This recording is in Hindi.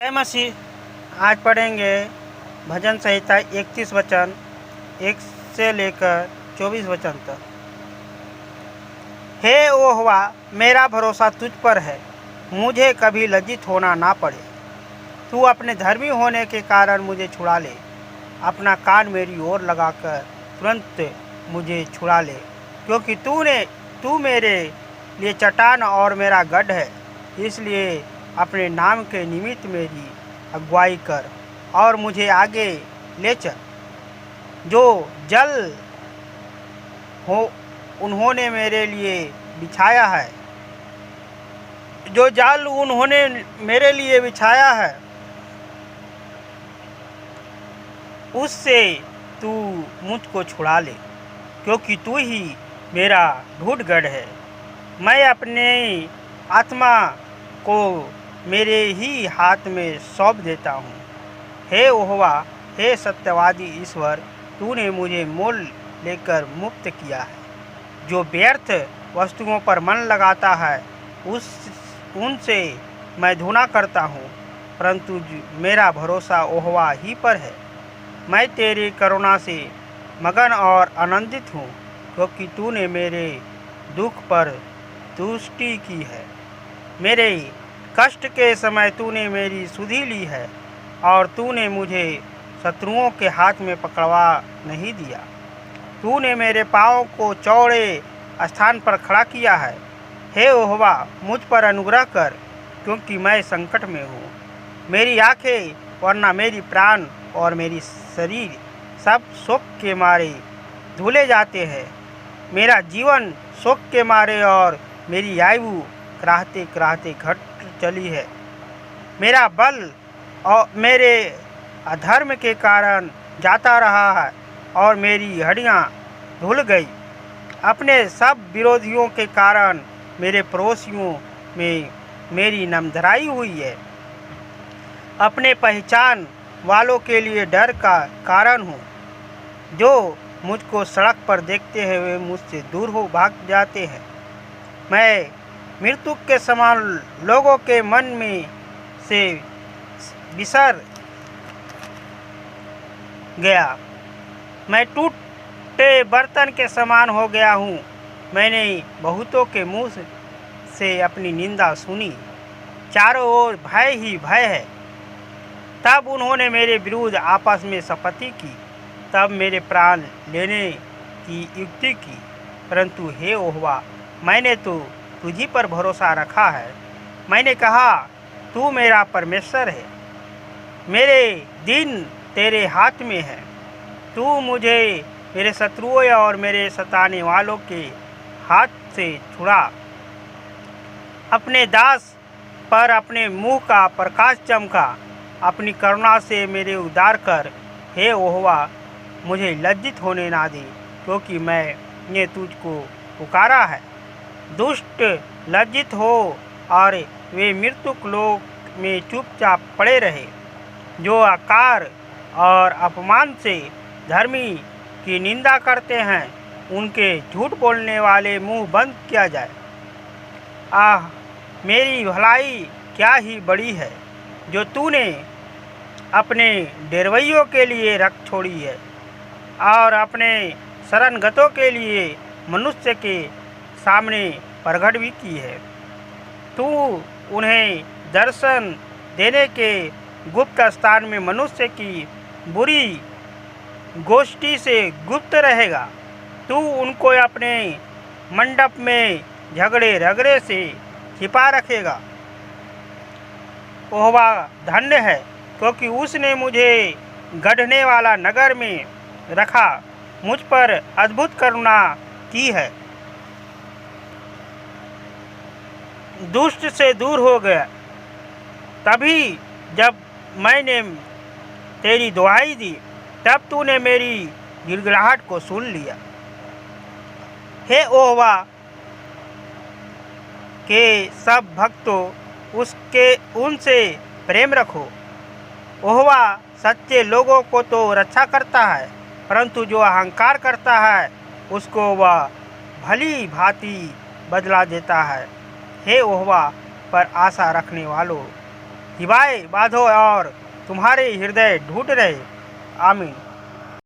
जय मसीह। आज पढ़ेंगे भजन संहिता 31 वचन 1 से लेकर 24 वचन तक। हे यहोवा, मेरा भरोसा तुझ पर है, मुझे कभी लज्जित होना ना पड़े। तू अपने धर्मी होने के कारण मुझे छुड़ा ले, अपना कान मेरी ओर लगाकर तुरंत मुझे छुड़ा ले, क्योंकि तू मेरे लिए चट्टान और मेरा गढ़ है। इसलिए अपने नाम के निमित्त मेरी अगुवाई कर और मुझे आगे ले चल। जो जल हो उन्होंने मेरे लिए बिछाया है, जो जाल उन्होंने मेरे लिए बिछाया है, उससे तू मुझको छुड़ा ले, क्योंकि तू ही मेरा ढूंढगढ़ है। मैं अपने आत्मा को मेरे ही हाथ में सौंप देता हूँ। हे यहोवा, हे सत्यवादी ईश्वर, तूने मुझे मोल लेकर मुक्त किया है। जो व्यर्थ वस्तुओं पर मन लगाता है उनसे मैं धुना करता हूँ, परंतु मेरा भरोसा यहोवा ही पर है। मैं तेरी करुणा से मगन और आनंदित हूँ, क्योंकि तूने मेरे दुख पर तुष्टि की है। मेरे कष्ट के समय तूने मेरी सुधि ली है, और तूने मुझे शत्रुओं के हाथ में पकड़वा नहीं दिया। तूने मेरे पाँव को चौड़े स्थान पर खड़ा किया है। हे यहोवा, मुझ पर अनुग्रह कर, क्योंकि मैं संकट में हूँ। मेरी आँखें वरना मेरी प्राण और मेरी शरीर सब शोक के मारे धुले जाते हैं। मेरा जीवन शोक के मारे और मेरी आयु कराहते कराहते घट चली है। मेरा बल और मेरे अधर्म के कारण जाता रहा है, और मेरी हड्डियाँ धुल गई। अपने सब विरोधियों के कारण मेरे पड़ोसियों में मेरी नामधराई हुई है। अपने पहचान वालों के लिए डर का कारण हूँ। जो मुझको सड़क पर देखते हैं वे मुझसे दूर हो भाग जाते हैं। मैं मृत्यु के समान लोगों के मन में से बिसर गया। मैं टूटे बर्तन के समान हो गया हूँ। मैंने बहुतों के मुँह से अपनी निंदा सुनी। चारों ओर भय ही भय है। तब उन्होंने मेरे विरुद्ध आपस में शपथी की, तब मेरे प्राण लेने की युक्ति की। परंतु हे यहोवा, मैंने तो तुझी पर भरोसा रखा है। मैंने कहा, तू मेरा परमेश्वर है। मेरे दिन तेरे हाथ में है। तू मुझे मेरे शत्रुओं और मेरे सताने वालों के हाथ से छुड़ा। अपने दास पर अपने मुंह का प्रकाश चमका। अपनी करुणा से मेरे उद्धार कर। हे यहोवा, मुझे लज्जित होने ना दे, क्योंकि मैंने तुझको पुकारा है। दुष्ट लज्जित हो और वे मृत्युक लोक में चुपचाप पड़े रहे। जो आकार और अपमान से धर्मी की निंदा करते हैं, उनके झूठ बोलने वाले मुंह बंद किया जाए। आह, मेरी भलाई क्या ही बड़ी है, जो तूने अपने डेरवैयों के लिए रख छोड़ी है, और अपने शरणगतों के लिए मनुष्य के सामने प्रगट भी की है। तू उन्हें दर्शन देने के गुप्त स्थान में मनुष्य की बुरी गोष्ठी से गुप्त रहेगा। तू उनको अपने मंडप में झगड़े रगड़े से छिपा रखेगा। यहोवा धन्य है, क्योंकि उसने मुझे गढ़ने वाला नगर में रखा, मुझ पर अद्भुत करुणा की है। दुष्ट से दूर हो गया। तभी जब मैंने तेरी दुहाई दी, तब तूने मेरी गिड़गिड़ाहट को सुन लिया। हे यहोवा के सब भक्तों, उनसे प्रेम रखो। यहोवा सच्चे लोगों को तो रक्षा करता है, परंतु जो अहंकार करता है उसको वह भली भांति बदला देता है। हे यहोवा पर आशा रखने वालों, हिवाएं बांधो और तुम्हारे हृदय ढूंढ रहे। आमीन।